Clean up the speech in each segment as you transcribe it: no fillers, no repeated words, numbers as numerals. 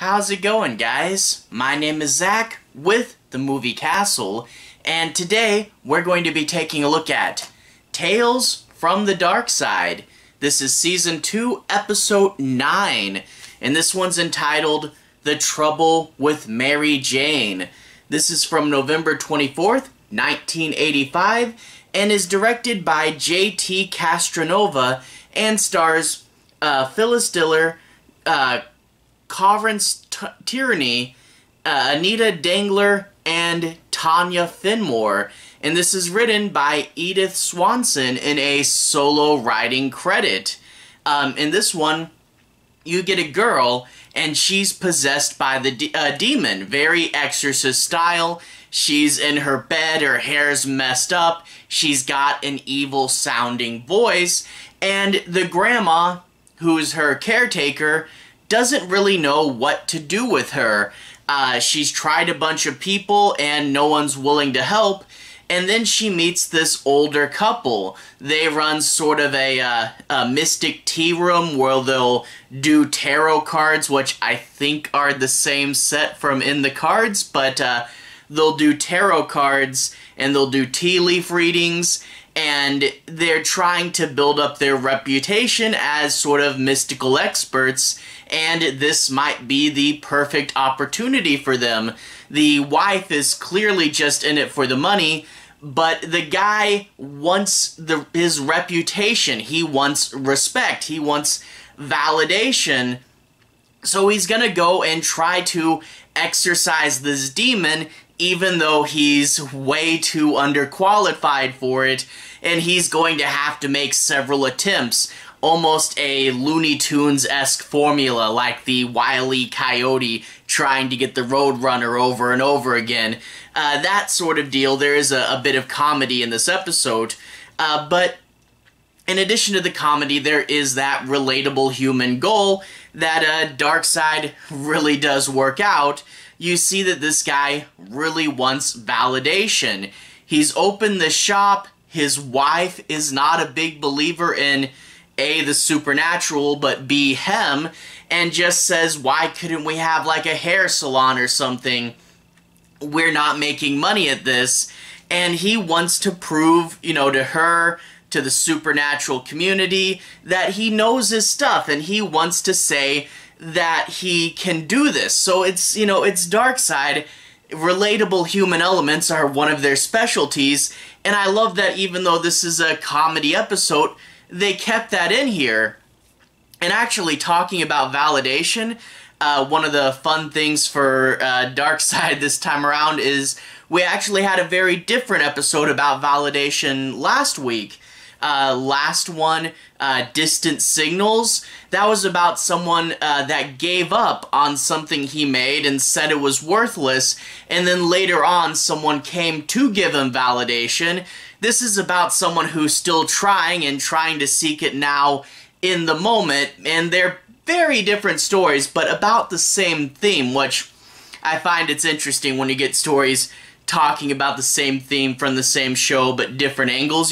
How's it going, guys? My name is Zach with the Movie Castle, and today we're going to be taking a look at Tales from the Darkside. This is Season 2, Episode 9, and this one's entitled The Trouble with Mary Jane. This is from November 24th, 1985, and is directed by J.T. Castronova and stars Phyllis Diller, Tierney, Anita, Dangler, and Tanya Fenmore. And this is written by Edithe Swensen in a solo writing credit. In this one, you get a girl, and she's possessed by the demon, very Exorcist style. She's in her bed, her hair's messed up, she's got an evil-sounding voice, and the grandma, who's her caretaker, doesn't really know what to do with her. She's tried a bunch of people and no one's willing to help, and then she meets this older couple. They run sort of a mystic tea room where they'll do tarot cards, which I think are the same set from In the Cards, but they'll do tarot cards and they'll do tea leaf readings, and they're trying to build up their reputation as sort of mystical experts, and this might be the perfect opportunity for them. The wife is clearly just in it for the money, but the guy wants his reputation, he wants respect, he wants validation, so he's gonna go and try to exorcise this demon even though he's way too underqualified for it, and he's going to have to make several attempts. Almost a Looney Tunes-esque formula, like the Wile E. Coyote trying to get the Roadrunner over and over again. That sort of deal. There is a bit of comedy in this episode, but in addition to the comedy, there is that relatable human goal that Darkside really does work out. You see that this guy really wants validation. He's opened the shop. His wife is not a big believer in A, the supernatural, but B, him, and just says, why couldn't we have like a hair salon or something? We're not making money at this. And he wants to prove, to her, to the supernatural community, that he knows his stuff, and he wants to say that he can do this. So it's, it's Darkside. Relatable human elements are one of their specialties, and I love that even though this is a comedy episode, they kept that in here. And actually, talking about validation, one of the fun things for Darkside this time around is we actually had a very different episode about validation last week. Last one, Distant Signals, that was about someone that gave up on something he made and said it was worthless, and then later on someone came to give him validation. This is about someone who's still trying and trying to seek it now in the moment, and they're very different stories, but about the same theme, which I find it's interesting when you get stories talking about the same theme from the same show, but different angles,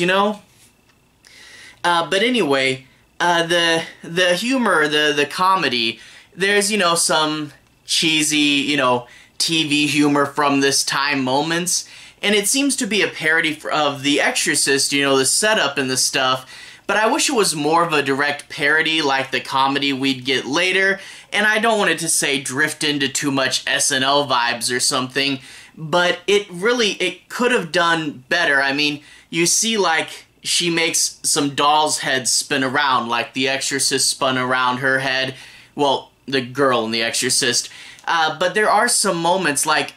But anyway, the humor, the comedy, there's, some cheesy, TV humor from this time moments, and it seems to be a parody of The Exorcist, the setup and the stuff, but I wish it was more of a direct parody like the comedy we'd get later, and I don't want it to say drift into too much SNL vibes or something, but it could have done better. I mean, you see, like, she makes some doll's heads spin around, like The Exorcist spun around her head. Well, the girl in The Exorcist. But there are some moments, like,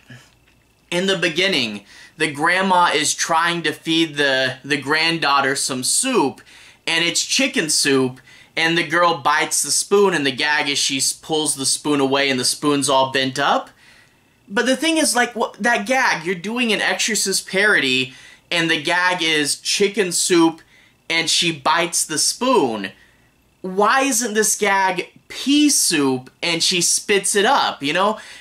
in the beginning, the grandma is trying to feed the granddaughter some soup, and it's chicken soup, and the girl bites the spoon, and the gag is she pulls the spoon away, and the spoon's all bent up. But the thing is, like, that gag, you're doing an Exorcist parody, and the gag is chicken soup, and she bites the spoon. Why isn't this gag pea soup, and she spits it up,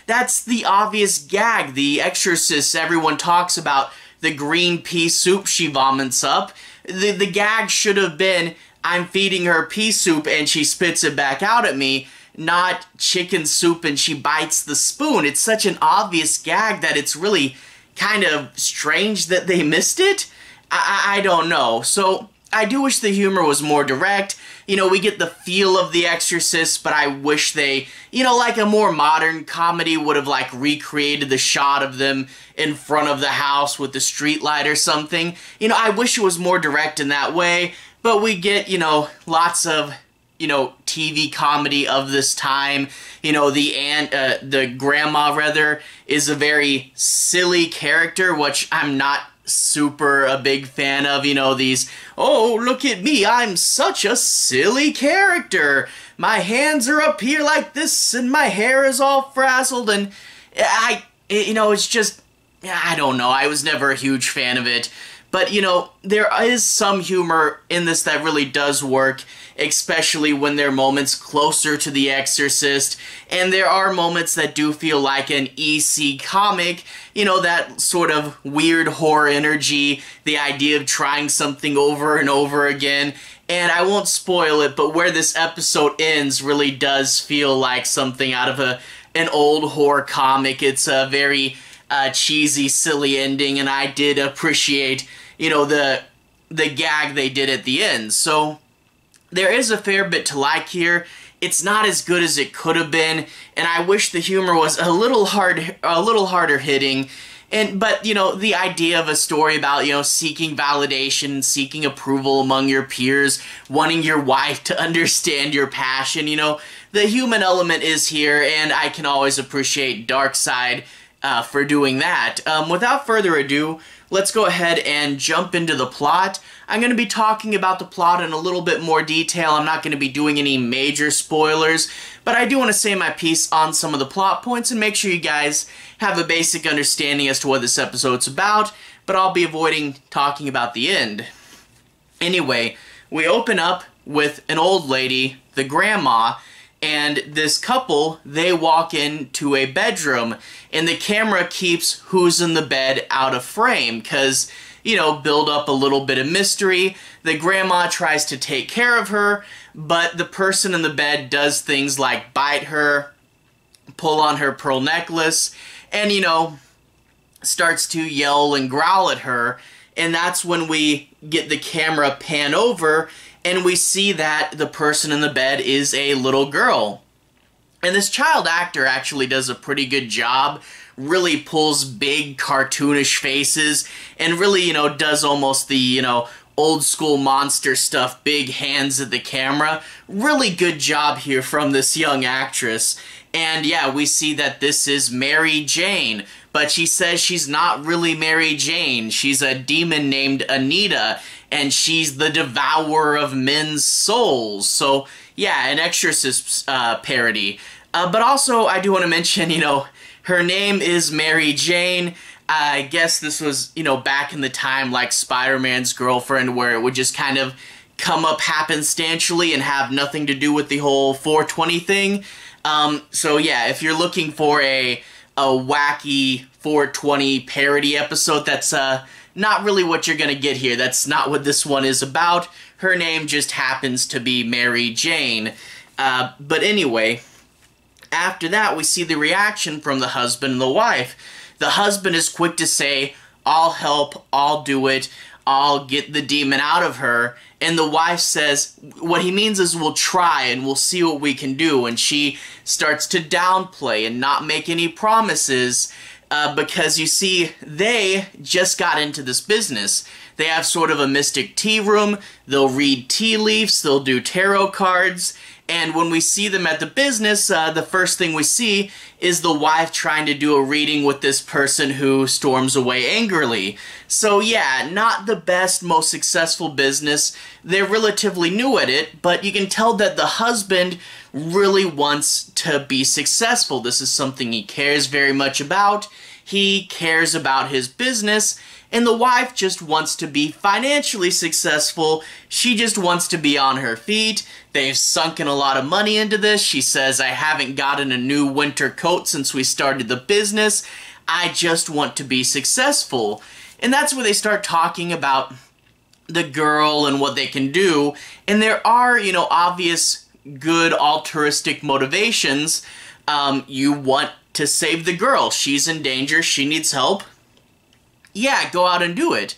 That's the obvious gag. The Exorcist, everyone talks about the green pea soup she vomits up. The gag should have been, I'm feeding her pea soup, and she spits it back out at me. not chicken soup and she bites the spoon. It's such an obvious gag that it's really kind of strange that they missed it. I don't know. So I do wish the humor was more direct. You know, we get the feel of The Exorcist, but I wish they, you know, like a more modern comedy would have like recreated the shot of them in front of the house with the street light or something. You know, I wish it was more direct in that way, but we get, you know, lots of, you know, TV comedy of this time. You know, the grandma, rather, is a very silly character, which I'm not super a big fan of. You know, these, oh, look at me, I'm such a silly character. My hands are up here like this, and my hair is all frazzled, and you know, it's just, I don't know, I was never a huge fan of it. But, you know, there is some humor in this that really does work, especially when there are moments closer to The Exorcist, and there are moments that do feel like an EC comic, you know, that sort of weird horror energy, the idea of trying something over and over again, and I won't spoil it, but where this episode ends really does feel like something out of an old horror comic. It's a very cheesy, silly ending, and I did appreciate, you know, the gag they did at the end. So there is a fair bit to like here. It's not as good as it could have been, and I wish the humor was a little harder hitting. But you know, the idea of a story about, you know, seeking validation, seeking approval among your peers, wanting your wife to understand your passion, you know, the human element is here, and I can always appreciate Darkside for doing that. Without further ado, let's go ahead and jump into the plot. I'm going to be talking about the plot in a little bit more detail. I'm not going to be doing any major spoilers, but I do want to say my piece on some of the plot points and make sure you guys have a basic understanding as to what this episode's about, but I'll be avoiding talking about the end. Anyway, we open up with an old lady, the grandma, and this couple, they walk into a bedroom, and the camera keeps who's in the bed out of frame, because, you know, build up a little bit of mystery. The grandma tries to take care of her, but the person in the bed does things like bite her, pull on her pearl necklace, and, you know, starts to yell and growl at her, and that's when we get the camera pan over, and we see that the person in the bed is a little girl. And this child actor actually does a pretty good job, really pulls big cartoonish faces, and really, you know, does almost the, you know, old school monster stuff, big hands at the camera. Really good job here from this young actress. And yeah, we see that this is Mary Jane, but she says she's not really Mary Jane. She's a demon named Anita, and she's the devourer of men's souls. So yeah, an Exorcist parody. But also, I do want to mention, you know, her name is Mary Jane. I guess this was, you know, back in the time like Spider-Man's girlfriend, where it would just kind of come up happenstantially and have nothing to do with the whole 420 thing. So yeah, if you're looking for a wacky 420 parody episode, that's not really what you're gonna get here. That's not what this one is about. Her name just happens to be Mary Jane. But anyway, after that, we see the reaction from the husband and the wife. The husband is quick to say, "I'll help, I'll do it, I'll get the demon out of her." And the wife says, what he means is, "We'll try and we'll see what we can do." And she starts to downplay and not make any promises because, you see, they just got into this business. They have sort of a mystic tea room. They'll read tea leaves, they'll do tarot cards, and when we see them at the business, the first thing we see is the wife trying to do a reading with this person who storms away angrily. So yeah, not the best, most successful business. They're relatively new at it, but you can tell that the husband really wants to be successful. This is something he cares very much about. He cares about his business, and the wife just wants to be financially successful. She just wants to be on her feet. They've sunken a lot of money into this. She says, "I haven't gotten a new winter coat since we started the business. I just want to be successful." And that's where they start talking about the girl and what they can do. And there are, you know, obvious good altruistic motivations. You want to save the girl. She's in danger. She needs help. Yeah, go out and do it.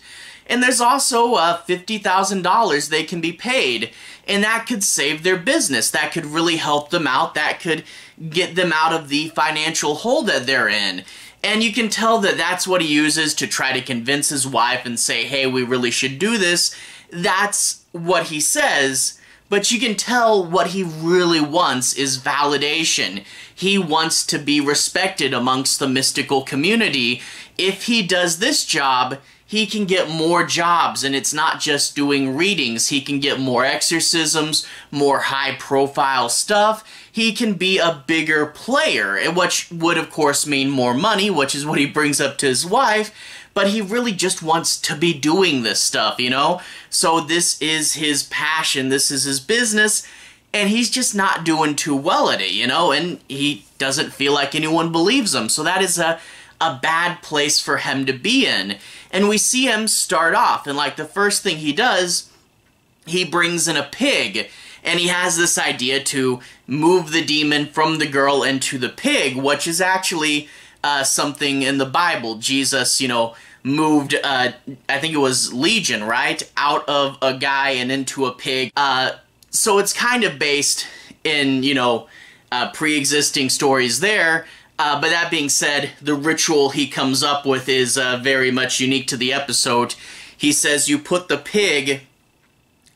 And there's also $50,000 they can be paid, and that could save their business. That could really help them out. That could get them out of the financial hole that they're in. And you can tell that that's what he uses to try to convince his wife and say, hey, we really should do this. That's what he says, but you can tell what he really wants is validation. He wants to be respected amongst the mystical community. If he does this job, he can get more jobs, and it's not just doing readings. He can get more exorcisms, more high-profile stuff. He can be a bigger player, which would, of course, mean more money, which is what he brings up to his wife, but he really just wants to be doing this stuff, you know? So this is his passion, this is his business, and he's just not doing too well at it, you know? And he doesn't feel like anyone believes him, so that is a bad place for him to be in. And we see him start off, and like the first thing he does, he brings in a pig, and he has this idea to move the demon from the girl into the pig, which is actually something in the Bible. Jesus, you know, moved, I think it was Legion, right? Out of a guy and into a pig. So it's kind of based in, you know, pre-existing stories there. But that being said, the ritual he comes up with is very much unique to the episode. He says you put the pig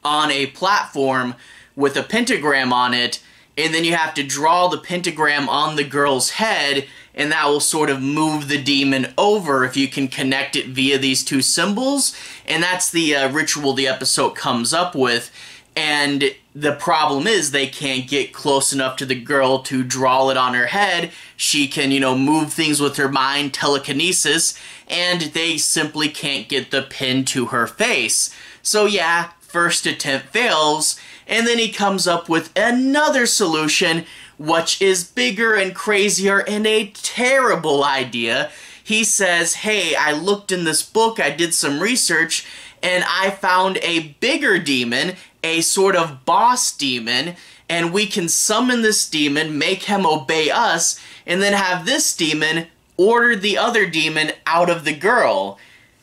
on a platform with a pentagram on it, and then you have to draw the pentagram on the girl's head, and that will sort of move the demon over if you can connect it via these two symbols. And that's the ritual the episode comes up with. And the problem is they can't get close enough to the girl to draw it on her head. She can, you know, move things with her mind, telekinesis, and they simply can't get the pin to her face. So yeah, first attempt fails, and then he comes up with another solution, which is bigger and crazier and a terrible idea. He says, hey, I looked in this book, I did some research, and I found a bigger demon, a sort of boss demon, and we can summon this demon, make him obey us, and then have this demon order the other demon out of the girl,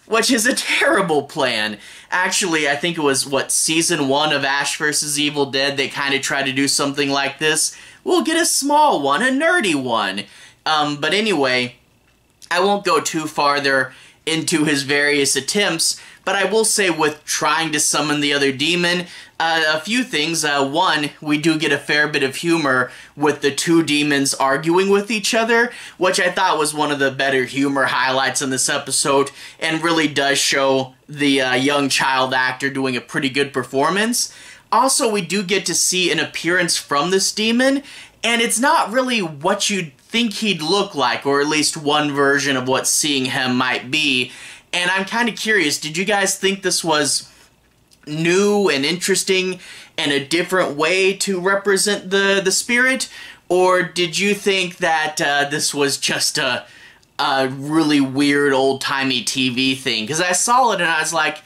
which is a terrible plan. Actually, I think it was, what, Season 1 of Ash vs. Evil Dead, they kind of tried to do something like this. We'll get a small one, a nerdy one. But anyway, I won't go too farther into his various attempts, but I will say with trying to summon the other demon, a few things. One, we do get a fair bit of humor with the two demons arguing with each other, which I thought was one of the better humor highlights in this episode, and really does show the young child actor doing a pretty good performance. Also, we do get to see an appearance from this demon, and it's not really what you'd think he'd look like, or at least one version of what seeing him might be. And I'm kind of curious, did you guys think this was new and interesting and a different way to represent the spirit? Or did you think that this was just a really weird old-timey TV thing? Because I saw it and I was like,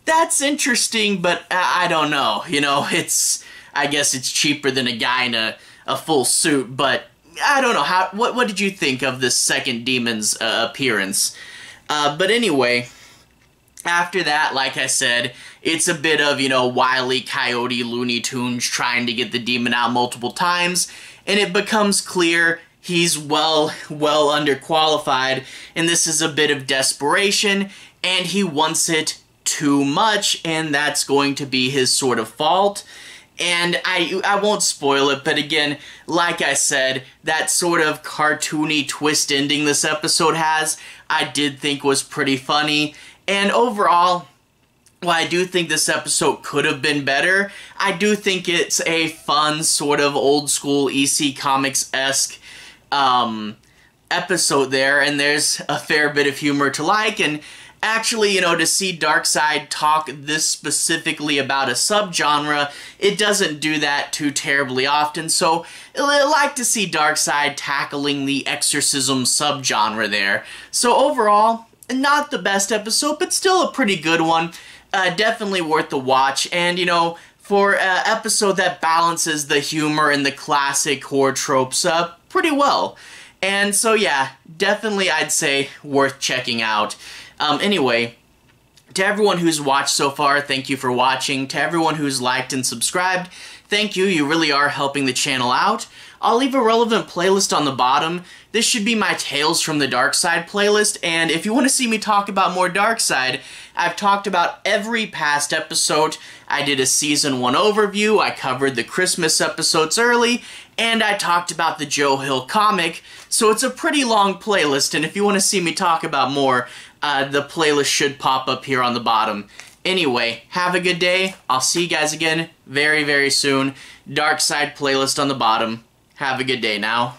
that's interesting, but I don't know. You know, I guess it's cheaper than a guy in a full suit, but I don't know. What did you think of this second demon's appearance? But anyway, after that, like I said, it's a bit of, you know, Wile E. Coyote Looney Tunes trying to get the demon out multiple times, and it becomes clear he's well underqualified, and this is a bit of desperation, and he wants it too much, and that's going to be his sort of fault. And I won't spoil it, but again, like I said, that sort of cartoony twist ending this episode has, I did think was pretty funny. And overall, while I do think this episode could have been better, I do think it's a fun, sort of old-school EC Comics-esque episode there, and there's a fair bit of humor to like, and actually, you know, to see Darkside talk this specifically about a subgenre, it doesn't do that too terribly often, so I like to see Darkside tackling the exorcism subgenre there. So overall, not the best episode, but still a pretty good one. Definitely worth the watch, and, you know, for an episode that balances the humor and the classic horror tropes up pretty well. And so yeah, definitely I'd say worth checking out. Anyway, to everyone who's watched so far, thank you for watching. To everyone who's liked and subscribed, thank you. You really are helping the channel out. I'll leave a relevant playlist on the bottom. This should be my Tales from the Darkside playlist, and if you want to see me talk about more Darkside, I've talked about every past episode. I did a Season 1 overview, I covered the Christmas episodes early, and I talked about the Joe Hill comic, so it's a pretty long playlist, and if you want to see me talk about more, the playlist should pop up here on the bottom. Anyway, have a good day. I'll see you guys again very, very soon. Darkside playlist on the bottom. Have a good day now.